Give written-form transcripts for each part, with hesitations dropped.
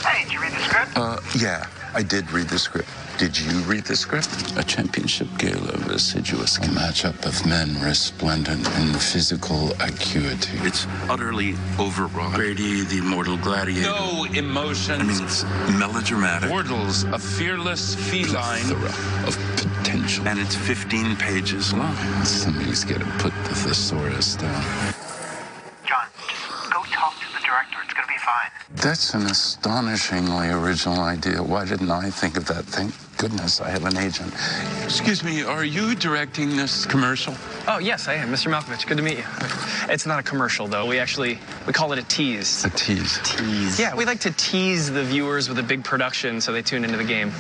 Hey, did you read the script? Yeah, I did read the script. Did you read the script? A championship gala of assiduous. A matchup of men resplendent in physical acuity. It's utterly overwrought. Brady, the immortal gladiator. No emotions. I mean, it's melodramatic. Wardle's a fearless feline. Plethora of potential. And it's 15 pages long. Somebody's got to put the thesaurus down. John, just go talk to the director. It's going to be fine. That's an astonishingly original idea. Why didn't I think of that? Thank goodness I have an agent. Excuse me, are you directing this commercial? Oh, yes, I am. Mr. Malkovich, good to meet you. It's not a commercial, though. We call it a tease. A tease. Tease. Yeah, we like to tease the viewers with a big production so they tune into the game.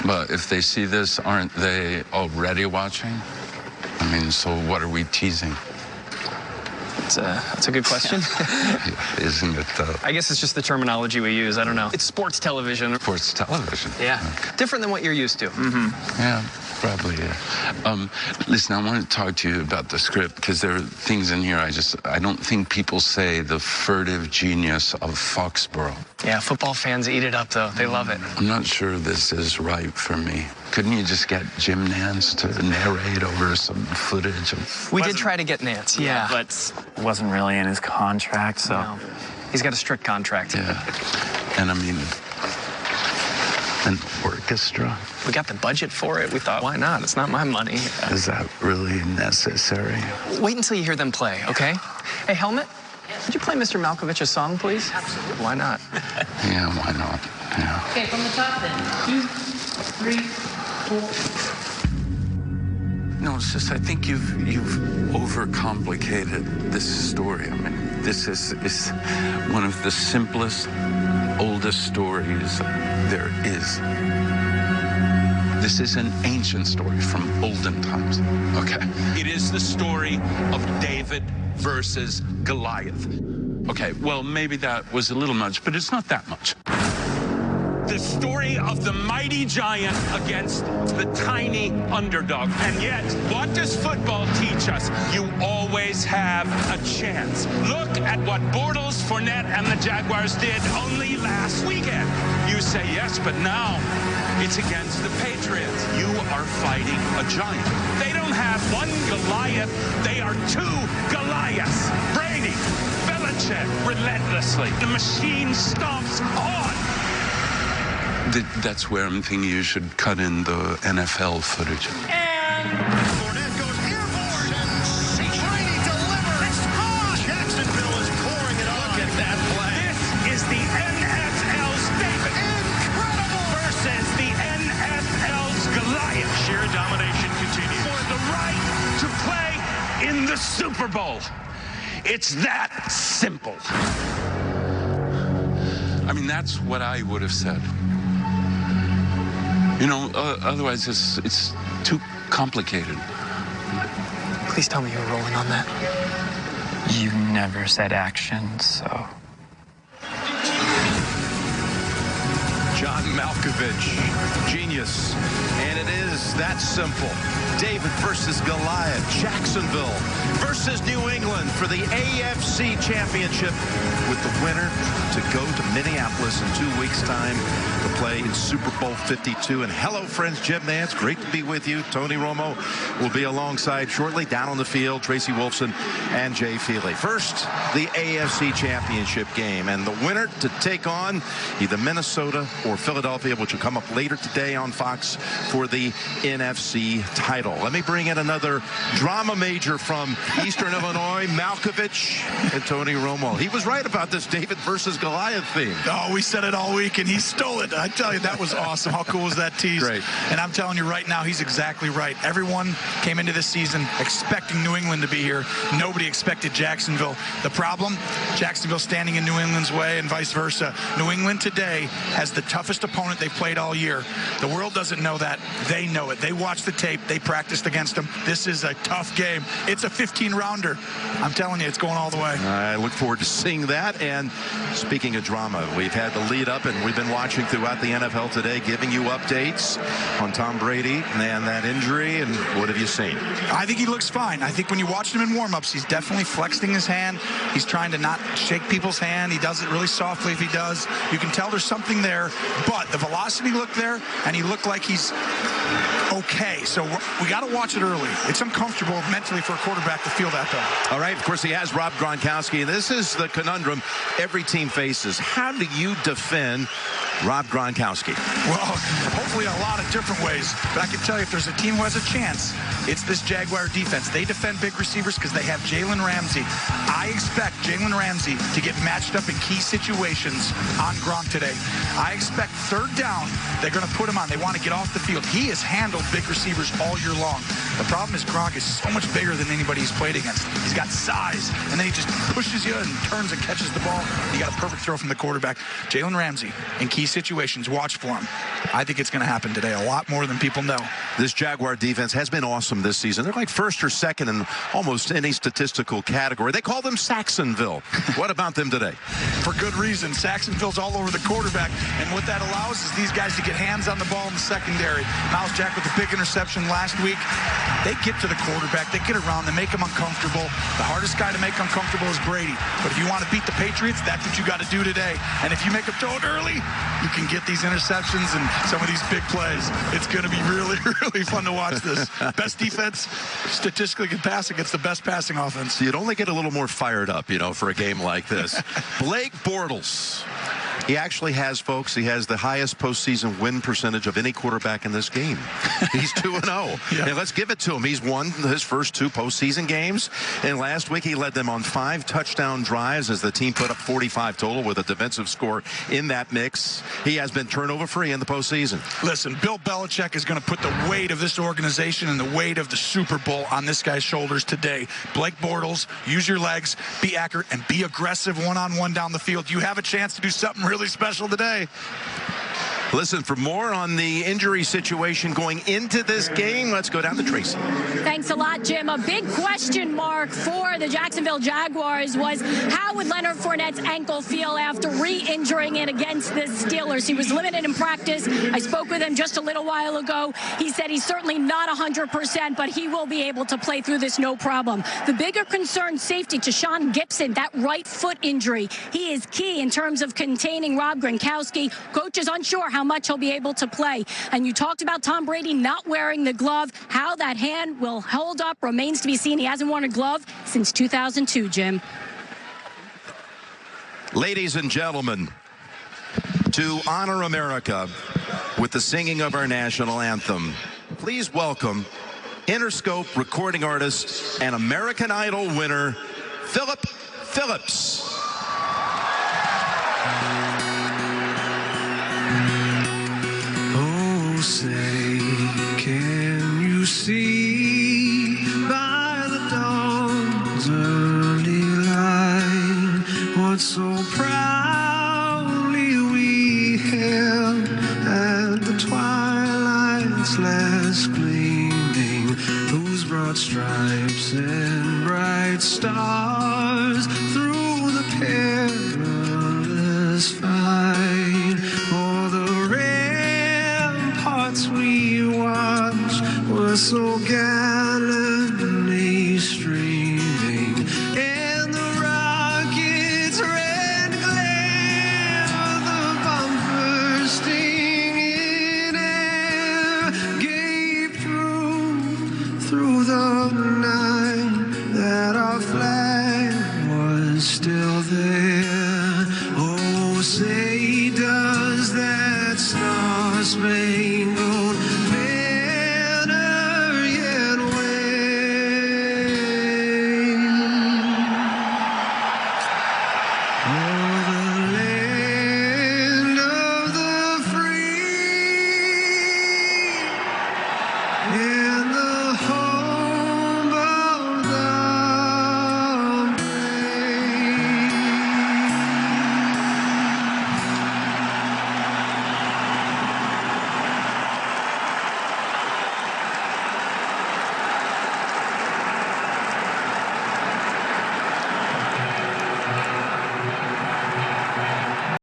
But if they see this, aren't they already watching? I mean, so what are we teasing? That's a good question. Isn't it, though? I guess it's just the terminology we use. I don't know. It's sports television. Sports television? Yeah. Different than what you're used to. Mm-hmm. Yeah, probably, yeah. Listen, I want to talk to you about the script, because there are things in here I don't think people say the furtive genius of Foxborough. Yeah, football fans eat it up, though. They love it. I'm not sure this is right for me. Couldn't you just get Jim Nance to narrate over some footage of... We did try to get Nance, yeah. But it wasn't really in his contract, so... No. He's got a strict contract. Yeah. And I mean, an orchestra? We got the budget for it. We thought, why not? It's not my money. Is that really necessary? Wait until you hear them play, okay? Hey, Helmet, would you play Mr. Malkovich a song, please? Absolutely. Why not? Yeah, why not? Yeah. Okay, from the top then. 2, 3, 4. No, it's just I think you've overcomplicated this story. I mean, this is one of the simplest, oldest stories there is. This is an ancient story from olden times. Okay. It is the story of David versus Goliath. Okay, well, maybe that was a little much, but it's not that much. The story of the mighty giant against the tiny underdog. And yet, what does football teach us? You always have a chance. Look at what Bortles, Fournette, and the Jaguars did only last weekend. You say yes, but now it's against the Patriots. You are fighting a giant. They don't have one Goliath. They are two Goliaths. Brady, Belichick, relentlessly. The machine stomps on. That's where I'm thinking you should cut in the NFL footage. And Fournette goes airborne. Brady delivers. Jacksonville is pouring it on. Look at that play. This is the NFL's David. Incredible. Versus the NFL's Goliath. Sheer domination continues. For the right to play in the Super Bowl. It's that simple. I mean, that's what I would have said. You know, otherwise it's too complicated. Please tell me you were rolling on that. You never said action, so... John Malkovich, genius. And it is that simple. David versus Goliath. Jacksonville versus New England for the AFC Championship, with the winner to go to Minneapolis in 2 weeks' time to play in Super Bowl 52. And hello, friends, Jim Nance. Great to be with you. Tony Romo will be alongside shortly. Down on the field, Tracy Wolfson and Jay Feely. First, the AFC Championship game, and the winner to take on either Minnesota or Philadelphia, which will come up later today on Fox for the NFC title. Let me bring in another drama major from Eastern Illinois, Malkovich and Tony Romo. He was right about this David versus Goliath theme. Oh, we said it all week, and he stole it. I tell you, that was awesome. How cool was that tease? Great. And I'm telling you right now, he's exactly right. Everyone came into this season expecting New England to be here. Nobody expected Jacksonville. The problem, Jacksonville standing in New England's way and vice versa. New England today has the toughest opponent they've played all year. The world doesn't know that. They know it. They watch the tape. They practice. practiced against them. This is a tough game. It's a 15-rounder. I'm telling you, it's going all the way. I look forward to seeing that. And speaking of drama, we've had the lead up, and we've been watching throughout the NFL today, giving you updates on Tom Brady and that injury. And what have you seen? I think he looks fine. I think when you watched him in warm-ups, he's definitely flexing his hand. He's trying to not shake people's hand. He does it really softly if he does. You can tell there's something there, but the velocity looked there, and he looked like he's okay. So we got to watch it early. It's uncomfortable mentally for a quarterback to feel that, though. All right, of course, he has Rob Gronkowski. This is the conundrum every team faces. How do you defend Rob Gronkowski? Well, hopefully a lot of different ways. But I can tell you, if there's a team who has a chance, it's this Jaguar defense. They defend big receivers because they have Jalen Ramsey. I expect Jalen Ramsey to get matched up in key situations on Gronk today. I expect third down, they're going to put him on. They want to get off the field. He has handled big receivers all year long. The problem is Gronk is so much bigger than anybody he's played against. He's got size, and then he just pushes you and turns and catches the ball. You got a perfect throw from the quarterback. Jalen Ramsey, in key situations, watch for him. I think it's going to happen today a lot more than people know. This Jaguar defense has been awesome this season. They're like first or second in almost any statistical category. They call them Saxonville. What about them today? For good reason. Saxonville's all over the quarterback, and what that allows is these guys to get hands on the ball in the secondary. Miles Jack with a big interception last week. They get to the quarterback. They get around. They make him uncomfortable. The hardest guy to make uncomfortable is Brady. But if you want to beat the Patriots, that's what you got to do today. And if you make them throw it early, you can get these interceptions and some of these big plays. It's going to be really, really fun to watch this. Best defense statistically can pass against the best passing offense. You'd only get a little more fired up, for a game like this. Blake Bortles. He actually has, folks, he has the highest postseason win percentage of any quarterback in this game. He's 2-0. Yeah. And let's give it to him. He's won his first 2 postseason games. And last week he led them on 5 touchdown drives as the team put up 45 total with a defensive score in that mix. He has been turnover-free in the postseason. Listen, Bill Belichick is going to put the weight of this organization and the weight of the Super Bowl on this guy's shoulders today. Blake Bortles, use your legs, be accurate, and be aggressive one-on-one down the field. You have a chance to do something really special today. Listen, for more on the injury situation going into this game, let's go down to Tracy. Thanks a lot, Jim. A big question mark for the Jacksonville Jaguars was how would Leonard Fournette's ankle feel after re-injuring it against the Steelers? He was limited in practice. I spoke with him just a little while ago. He said he's certainly not 100%, but he will be able to play through this no problem. The bigger concern, safety, to Sean Gibson, that right foot injury. He is key in terms of containing Rob Gronkowski. Coach is unsure how much he'll be able to play. And you talked about Tom Brady not wearing the glove. How that hand will hold up remains to be seen. He hasn't worn a glove since 2002, Jim. Ladies and gentlemen, to honor America with the singing of our national anthem, please welcome Interscope recording artist and American Idol winner, Philip Phillips. Say, can you see by the dawn's early light what so proudly we held at the twilight's last gleaming, whose broad stripes and bright stars through the perilous fight, o'er the we watched were so gallantly streaming, and the rocket's red glare, the bomb bursting in air, gave through the night that our flag was still there. Oh, say does that star-spangled banner yet wave o'er the land of the free? Yeah.